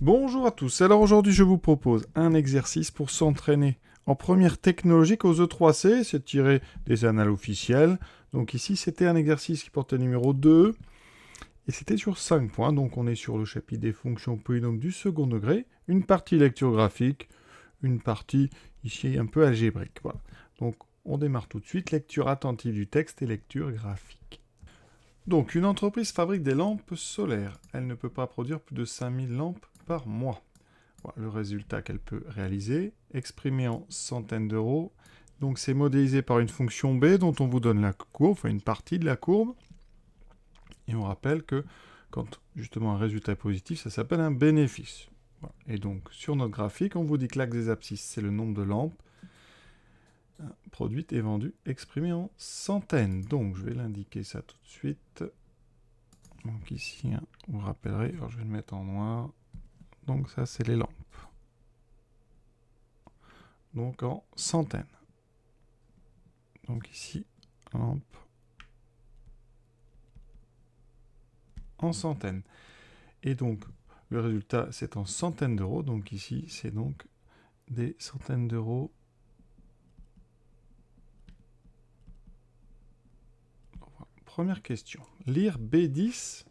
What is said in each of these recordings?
Bonjour à tous, alors aujourd'hui je vous propose un exercice pour s'entraîner en première technologique aux E3C, c'est tiré des annales officielles. Donc ici c'était un exercice qui portait numéro 2 et c'était sur 5 points, donc on est sur le chapitre des fonctions polynômes du second degré, une partie lecture graphique, une partie ici un peu algébrique. Voilà. Donc on démarre tout de suite, lecture attentive du texte et lecture graphique. Donc, une entreprise fabrique des lampes solaires. Elle ne peut pas produire plus de 5000 lampes par mois. Voilà le résultat qu'elle peut réaliser, exprimé en centaines d'euros. Donc, c'est modélisé par une fonction B dont on vous donne la courbe, enfin une partie de la courbe. Et on rappelle que quand justement un résultat est positif, ça s'appelle un bénéfice. Voilà. Et donc, sur notre graphique, on vous dit que l'axe des abscisses, c'est le nombre de lampes produites et vendues, exprimé en centaines. Donc, je vais l'indiquer ça tout de suite. Donc ici, vous rappellerez, alors je vais le mettre en noir. Donc ça, c'est les lampes. Donc en centaines. Donc ici, lampe en centaines. Et donc, le résultat, c'est en centaines d'euros. Donc ici, c'est donc des centaines d'euros. Première question. Lire B10,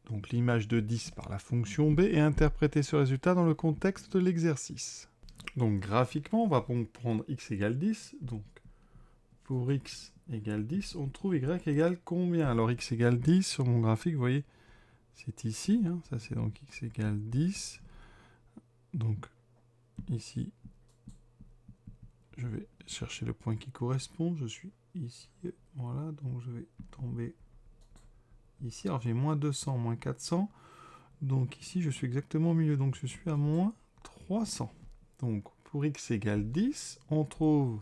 donc l'image de 10 par la fonction B, et interpréter ce résultat dans le contexte de l'exercice. Donc graphiquement, on va prendre x égale 10. Donc pour x égale 10, on trouve y égale combien? Alors x égale 10, sur mon graphique, vous voyez, c'est ici. Ça, c'est donc x égale 10. Donc ici, je vais chercher le point qui correspond. Je suis ici. Voilà, donc je vais tomber ici. Alors j'ai moins 200, moins 400. Donc ici, je suis exactement au milieu. Donc je suis à moins 300. Donc pour x égale 10, on trouve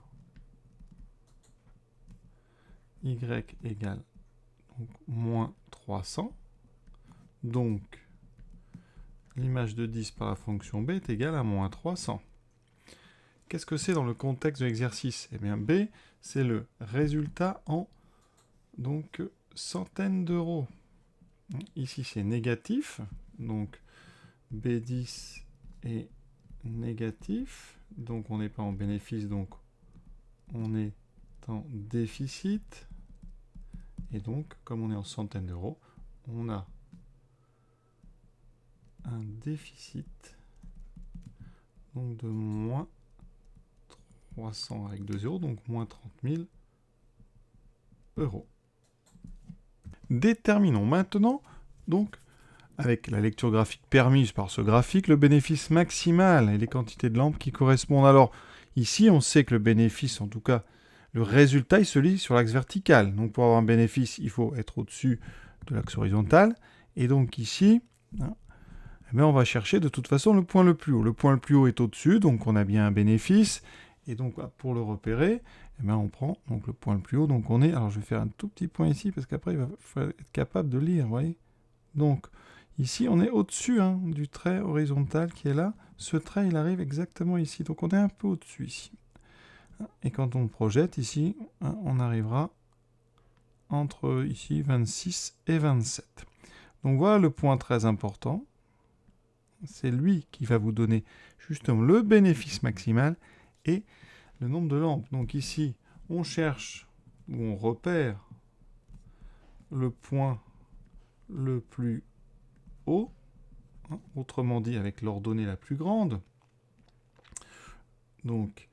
y égale donc, moins 300. Donc l'image de 10 par la fonction b est égale à moins 300. Qu'est-ce que c'est dans le contexte de l'exercice? Eh bien, b, c'est le résultat en donc, centaines d'euros. Ici, c'est négatif. Donc, B10 est négatif. Donc, on n'est pas en bénéfice. Donc, on est en déficit. Et donc, comme on est en centaines d'euros, on a un déficit donc de moins 300 avec 2 euros, donc moins 30 000 euros. Déterminons maintenant, donc, avec la lecture graphique permise par ce graphique, le bénéfice maximal et les quantités de lampes qui correspondent. Alors, ici, on sait que le bénéfice, en tout cas, le résultat, il se lit sur l'axe vertical. Donc, pour avoir un bénéfice, il faut être au-dessus de l'axe horizontal. Et donc, ici, eh bien, on va chercher de toute façon le point le plus haut. Le point le plus haut est au-dessus, donc on a bien un bénéfice. Et donc, pour le repérer, eh bien, on prend donc, le point le plus haut. Donc, on est... Alors, je vais faire un tout petit point ici, parce qu'après, il va falloir être capable de lire, vous voyez. Donc, ici, on est au-dessus du trait horizontal qui est là. Ce trait, il arrive exactement ici. Donc, on est un peu au-dessus ici. Et quand on projette ici, on arrivera entre ici 26 et 27. Donc, voilà le point très important. C'est lui qui va vous donner justement le bénéfice maximal et le nombre de lampes. Donc ici, on cherche ou on repère le point le plus haut, autrement dit avec l'ordonnée la plus grande. Donc,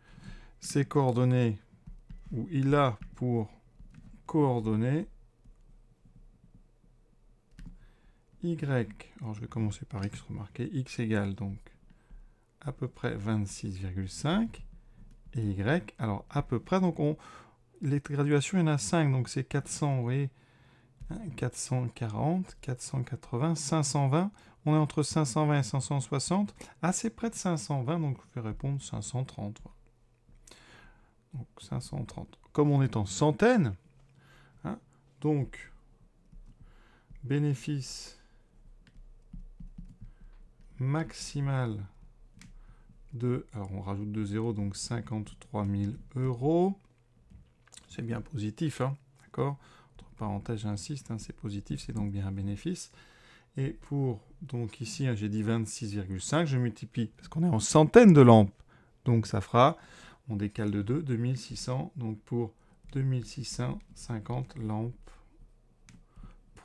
ces coordonnées, où il a pour coordonnées y, alors je vais commencer par x, remarquez, x égale donc à peu près 26,5, et y, alors à peu près, donc les graduations, il y en a 5, donc c'est 400, vous voyez, 440, 480, 520, on est entre 520 et 560, assez près de 520, donc je vais répondre 530. Donc 530. Comme on est en centaines, donc bénéfice maximal de, alors on rajoute 2 zéros, donc 53 000 euros. C'est bien positif, d'accord? Entre parenthèses, j'insiste, c'est positif, c'est donc bien un bénéfice. Et pour, donc ici, hein, j'ai dit 26,5, je multiplie, parce qu'on est en centaines de lampes. Donc ça fera, on décale de 2, 2600. Donc pour 2650 lampes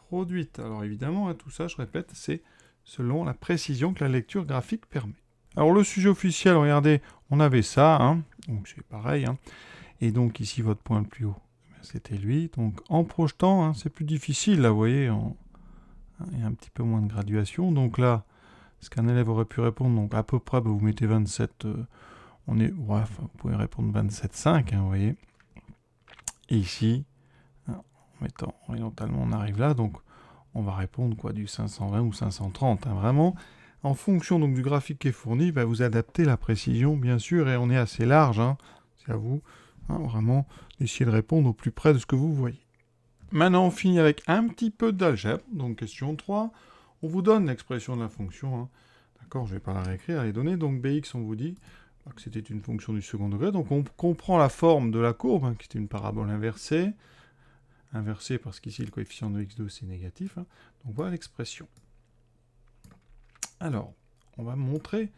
produites. Alors évidemment, hein, tout ça, je répète, c'est selon la précision que la lecture graphique permet. Alors le sujet officiel, regardez, on avait ça, hein, donc c'est pareil. Hein, et donc ici, votre point le plus haut, c'était lui. Donc en projetant, hein, c'est plus difficile, là, vous voyez, il y a un petit peu moins de graduation. Donc là, ce qu'un élève aurait pu répondre, donc à peu près, vous mettez 27, vous pouvez répondre 27,5, hein, vous voyez. Et ici, hein, en mettant horizontalement, on arrive là, donc on va répondre quoi, du 520 ou 530, hein, vraiment. En fonction donc du graphique qui est fourni, vous adaptez la précision, bien sûr, et on est assez large, hein, c'est à vous, hein, vraiment, d'essayer de répondre au plus près de ce que vous voyez. Maintenant, on finit avec un petit peu d'algèbre, donc question 3. On vous donne l'expression de la fonction, hein. D'accord, je ne vais pas la réécrire, les données. Donc Bx, on vous dit que c'était une fonction du second degré. Donc on comprend la forme de la courbe, hein, qui était une parabole inversée. Inversée parce qu'ici, le coefficient de x2, c'est négatif. Hein. Donc voilà l'expression. Alors, on va montrer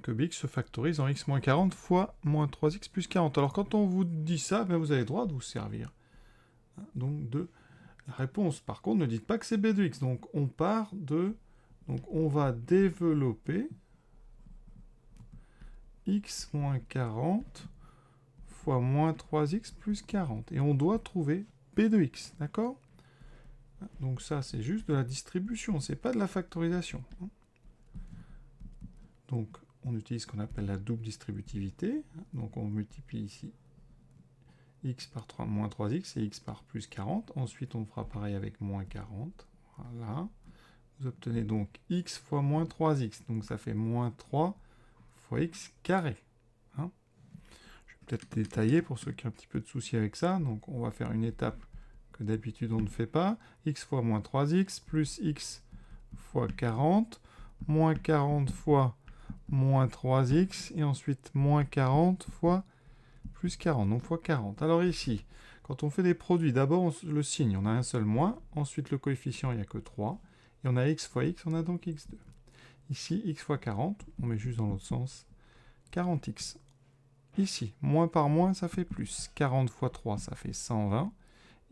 que Bx se factorise en x moins 40 fois moins 3x plus 40. Alors quand on vous dit ça, vous avez le droit de vous servir. Donc de la réponse. Par contre, ne dites pas que c'est b de x. Donc on part de... Donc on va développer x moins 40 fois moins 3x plus 40. Et on doit trouver b de x, d'accord? Donc ça, c'est juste de la distribution, c'est pas de la factorisation. Donc on utilise ce qu'on appelle la double distributivité. Donc on multiplie ici x par 3, moins 3x et x par plus 40. Ensuite, on fera pareil avec moins 40. Voilà. Vous obtenez donc x fois moins 3x. Donc ça fait moins 3 fois x carré. Hein, je vais peut-être détailler pour ceux qui ont un petit peu de soucis avec ça. Donc on va faire une étape que d'habitude on ne fait pas. X fois moins 3x plus x fois 40. Moins 40 fois moins 3x. Et ensuite moins 40 fois plus 40. Donc fois 40. Alors ici, quand on fait des produits, d'abord le signe, on a un seul moins. Ensuite le coefficient, il n'y a que 3. Et on a x fois x, on a donc x2. Ici, x fois 40, on met juste dans l'autre sens, 40x. Ici, moins par moins, ça fait plus. 40 fois 3, ça fait 120.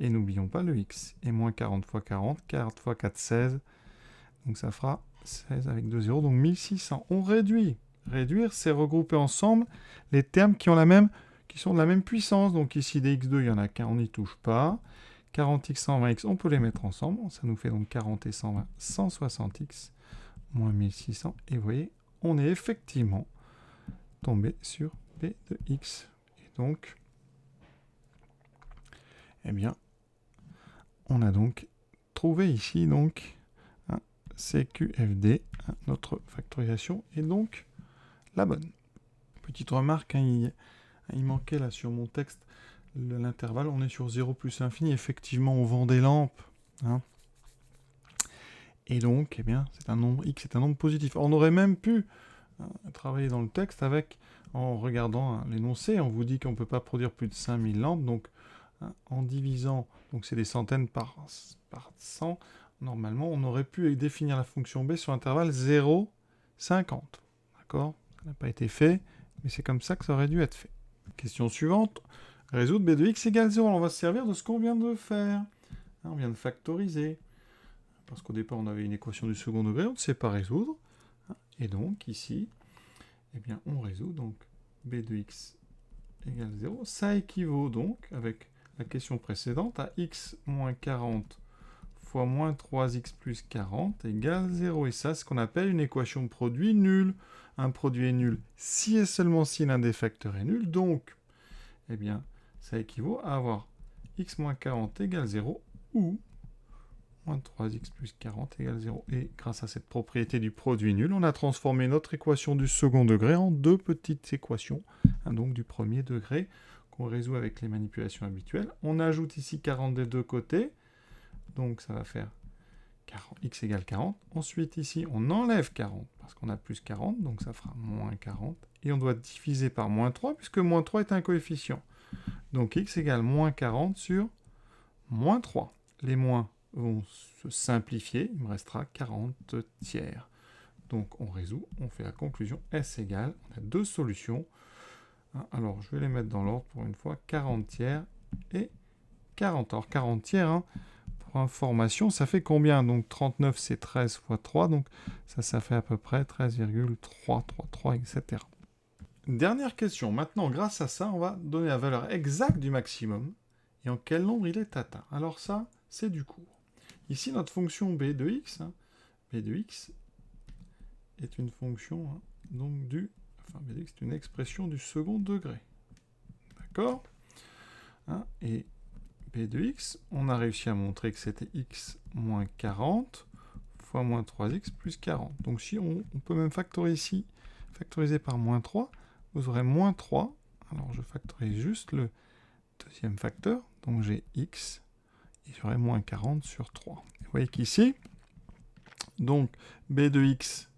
Et n'oublions pas le x. Et moins 40 fois 40, 40 fois 4, 16. Donc ça fera 16 avec 2 zéros, donc 1600. On réduit. Réduire, c'est regrouper ensemble les termes qui sont de la même puissance. Donc ici, des x2, il n'y en a qu'un, on n'y touche pas. 40x, 120x, on peut les mettre ensemble. Ça nous fait donc 40 et 120, 160x, moins 1600. Et vous voyez, on est effectivement tombé sur b de x. Et donc, eh bien, on a donc trouvé ici donc un CQFD. Notre factorisation est donc la bonne. Petite remarque, hein, il manquait là sur mon texte l'intervalle. On est sur 0 plus infini. Effectivement, on vend des lampes. Hein. Et donc, eh bien, c'est un nombre x, c'est un nombre positif. On aurait même pu travailler dans le texte en regardant l'énoncé. On vous dit qu'on ne peut pas produire plus de 5000 lampes. Donc, en divisant, donc c'est des centaines par 100, normalement, on aurait pu définir la fonction b sur l'intervalle 0, 50. D'accord? Ça n'a pas été fait, mais c'est comme ça que ça aurait dû être fait. Question suivante. Résoudre b de x égale 0. On va se servir de ce qu'on vient de faire. On vient de factoriser. Parce qu'au départ, on avait une équation du second degré, on ne sait pas résoudre. Et donc, ici, eh bien, on résout. Donc, b de x égale 0. Ça équivaut donc, avec la question précédente, à x moins 40 fois moins 3x plus 40 égale 0. Et ça, c'est ce qu'on appelle une équation de produit nul. Un produit est nul si et seulement si l'un des facteurs est nul. Donc, eh bien, ça équivaut à avoir x moins 40 égale 0 ou moins 3x plus 40 égale 0. Et grâce à cette propriété du produit nul, on a transformé notre équation du second degré en deux petites équations, donc du premier degré, qu'on résout avec les manipulations habituelles. On ajoute ici 40 des deux côtés, donc ça va faire x égale 40. Ensuite ici, on enlève 40, parce qu'on a plus 40, donc ça fera moins 40. Et on doit diviser par moins 3, puisque moins 3 est un coefficient. Donc x égale moins 40 sur moins 3. Les moins vont se simplifier. Il me restera 40 tiers. Donc on résout, on fait la conclusion S égale, on a deux solutions. Alors je vais les mettre dans l'ordre pour une fois, 40 tiers et 40. Alors 40 tiers, hein, pour information, ça fait combien? Donc 39 c'est 13 fois 3, donc ça fait à peu près 13,333, etc. Dernière question, maintenant grâce à ça, on va donner la valeur exacte du maximum et en quel nombre il est atteint. Alors ça, c'est du cours. Ici notre fonction b de x, b de x est une fonction donc b de x est une expression du second degré. D'accord, et b de x, on a réussi à montrer que c'était x moins 40 fois moins 3x plus 40. Donc si on peut même factoriser ici, factoriser par moins 3, vous aurez moins 3. Alors je factorise juste le deuxième facteur, donc j'ai x, et j'aurai moins 40 sur 3. Vous voyez qu'ici, donc b de x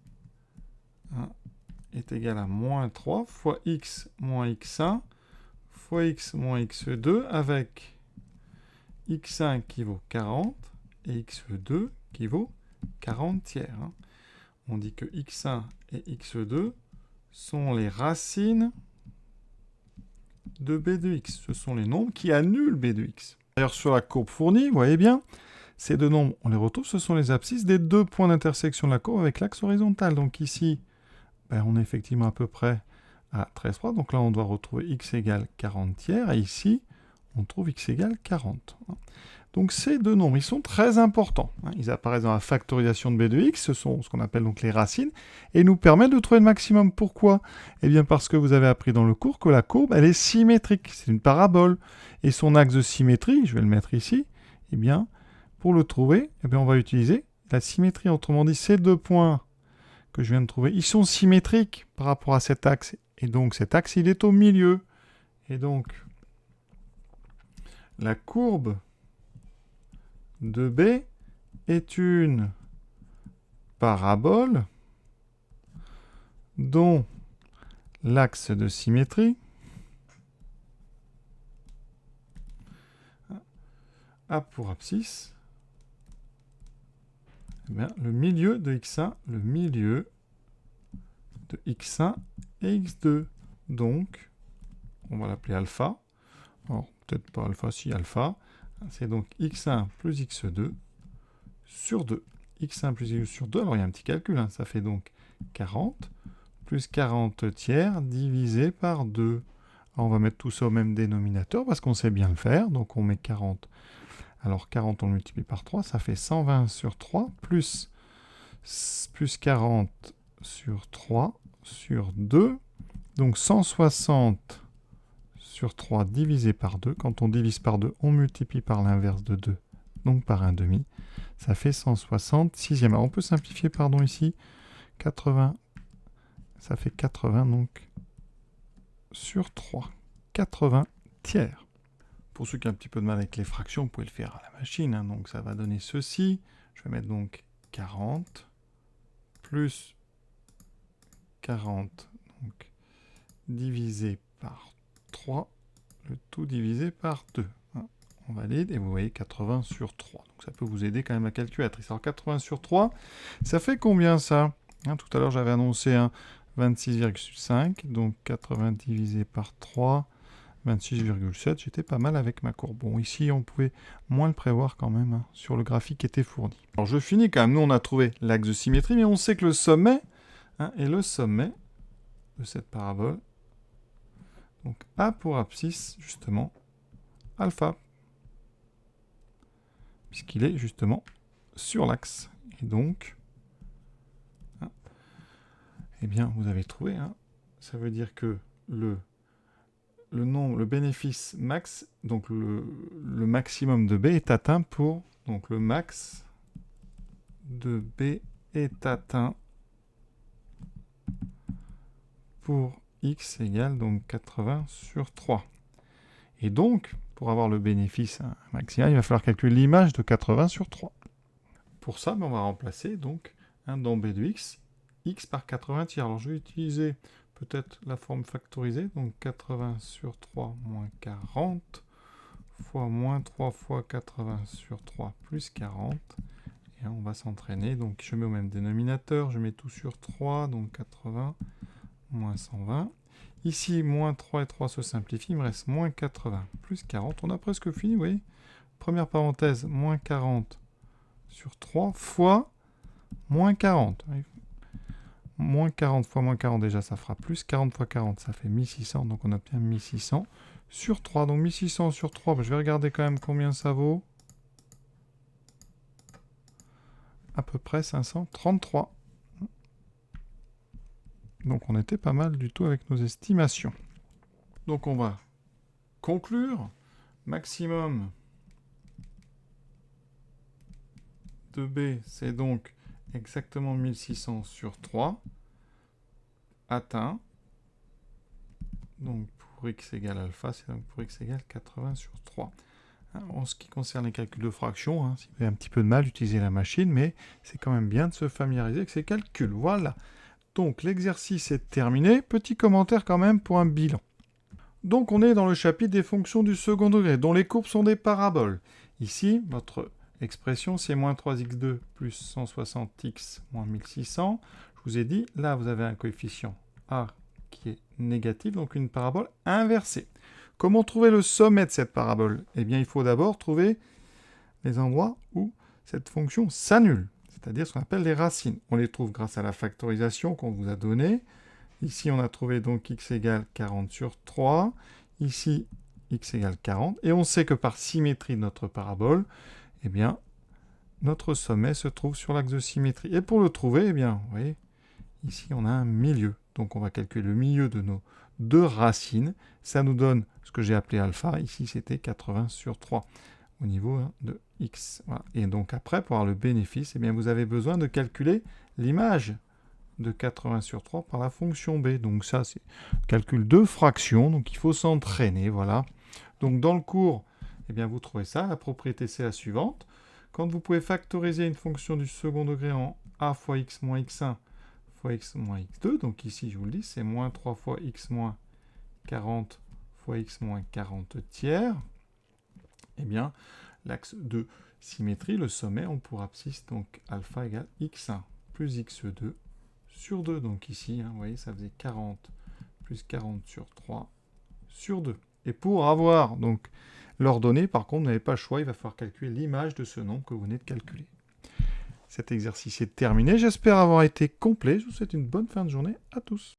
est égal à moins 3 fois x moins x1 fois x moins x2 avec x1 qui vaut 40 et x2 qui vaut 40 tiers. On dit que x1 et x2 sont les racines de b de x. Ce sont les nombres qui annulent b de x. D'ailleurs, sur la courbe fournie, vous voyez bien, ces deux nombres, on les retrouve, ce sont les abscisses des deux points d'intersection de la courbe avec l'axe horizontal. Donc ici, on est effectivement à peu près à 13,3. Donc là, on doit retrouver x égale 40 tiers. Et ici, on trouve x égale 40. Donc ces deux nombres, ils sont très importants. Ils apparaissent dans la factorisation de b de x. Ce sont ce qu'on appelle donc les racines. Et nous permettent de trouver le maximum. Pourquoi? Eh bien parce que vous avez appris dans le cours que la courbe, elle est symétrique. C'est une parabole. Et son axe de symétrie, je vais le mettre ici, eh bien, pour le trouver, eh bien, on va utiliser la symétrie. Autrement dit, ces deux points que je viens de trouver, ils sont symétriques par rapport à cet axe. Et donc cet axe, il est au milieu. Et donc, la courbe de B est une parabole dont l'axe de symétrie a pour abscisse le milieu de x1, le milieu de x1 et x2. Donc, on va l'appeler alpha. Alors, peut-être pas alpha, si alpha. C'est donc x1 plus x2 sur 2. x1 plus x2 sur 2, alors il y a un petit calcul, ça fait donc 40 plus 40 tiers divisé par 2. Alors, on va mettre tout ça au même dénominateur parce qu'on sait bien le faire. Donc on met 40. Alors 40, on le multiplie par 3, ça fait 120 sur 3 plus 40 sur 3 sur 2. Donc 160 sur 3 divisé par 2. Quand on divise par 2, on multiplie par l'inverse de 2, donc par 1,5. Ça fait 166e. Alors on peut simplifier, pardon, ici. 80, ça fait 80, donc, sur 3. 80 tiers. Pour ceux qui ont un petit peu de mal avec les fractions, vous pouvez le faire à la machine. Donc ça va donner ceci. Je vais mettre donc 40 plus 40, donc, divisé par 3, le tout divisé par 2. On valide, et vous voyez 80 sur 3. Donc ça peut vous aider quand même à calculatrice. Alors 80 sur 3, ça fait combien ça? Tout à l'heure j'avais annoncé 26,5, donc 80 divisé par 3, 26,7, j'étais pas mal avec ma courbe. Bon, ici on pouvait moins le prévoir quand même sur le graphique qui était fourni. Alors je finis quand même, nous on a trouvé l'axe de symétrie, mais on sait que le sommet est le sommet de cette parabole. Donc a pour abscisse justement alpha, puisqu'il est justement sur l'axe. Et donc, eh bien, vous avez trouvé, ça veut dire que le bénéfice max, donc le maximum de B est atteint pour, donc le max de B est atteint pour x égale donc 80 sur 3. Et donc, pour avoir le bénéfice maximal, il va falloir calculer l'image de 80 sur 3. Pour ça, on va remplacer donc dans b de x par 80 tiers. Alors je vais utiliser peut-être la forme factorisée, donc 80 sur 3 moins 40 fois moins 3 fois 80 sur 3 plus 40. Et on va s'entraîner. Donc je mets au même dénominateur, je mets tout sur 3, donc 80 moins 120. Ici, moins 3 et 3 se simplifient, il me reste moins 80 plus 40. On a presque fini, vous voyez. Première parenthèse, moins 40 sur 3 fois moins 40. Moins 40 fois moins 40, déjà, ça fera plus 40 fois 40, ça fait 1600. Donc on obtient 1600 sur 3. Donc 1600 sur 3, je vais regarder quand même combien ça vaut. À peu près 533. Donc on était pas mal du tout avec nos estimations. Donc on va conclure. Maximum de B, c'est donc exactement 1600 sur 3. Atteint. Donc pour x égale alpha, c'est donc pour x égale 80 sur 3. En ce qui concerne les calculs de fractions, si vous avez un petit peu de mal, utilisez la machine, mais c'est quand même bien de se familiariser avec ces calculs. Voilà. Donc l'exercice est terminé. Petit commentaire quand même pour un bilan. Donc on est dans le chapitre des fonctions du second degré, dont les courbes sont des paraboles. Ici, notre expression, c'est moins 3x2 plus 160x moins 1600. Je vous ai dit, là, vous avez un coefficient a qui est négatif, donc une parabole inversée. Comment trouver le sommet de cette parabole? Eh bien, il faut d'abord trouver les endroits où cette fonction s'annule, c'est-à-dire ce qu'on appelle les racines. On les trouve grâce à la factorisation qu'on vous a donnée. Ici, on a trouvé donc x égale 40 sur 3. Ici, x égale 40. Et on sait que par symétrie de notre parabole, eh bien, notre sommet se trouve sur l'axe de symétrie. Et pour le trouver, eh bien, vous voyez, ici, on a un milieu. Donc, on va calculer le milieu de nos deux racines. Ça nous donne ce que j'ai appelé alpha. Ici, c'était 80 sur 3 au niveau de x. Voilà. Et donc, après, pour avoir le bénéfice, eh bien, vous avez besoin de calculer l'image de 80 sur 3 par la fonction b. Donc ça, c'est calcul de fraction, donc il faut s'entraîner, voilà. Donc dans le cours, eh bien, vous trouvez ça. La propriété, c'est la suivante. Quand vous pouvez factoriser une fonction du second degré en a fois x moins x1 fois x moins x2, donc ici, je vous le dis, c'est moins 3 fois x moins 40 fois x moins 40 tiers, eh bien, l'axe de symétrie, le sommet, on pourra abscisse, donc alpha égale x1 plus x2 sur 2. Donc ici, vous voyez, ça faisait 40 plus 40 sur 3 sur 2. Et pour avoir donc l'ordonnée, par contre, vous n'avez pas le choix, il va falloir calculer l'image de ce nombre que vous venez de calculer. Cet exercice est terminé. J'espère avoir été complet. Je vous souhaite une bonne fin de journée à tous.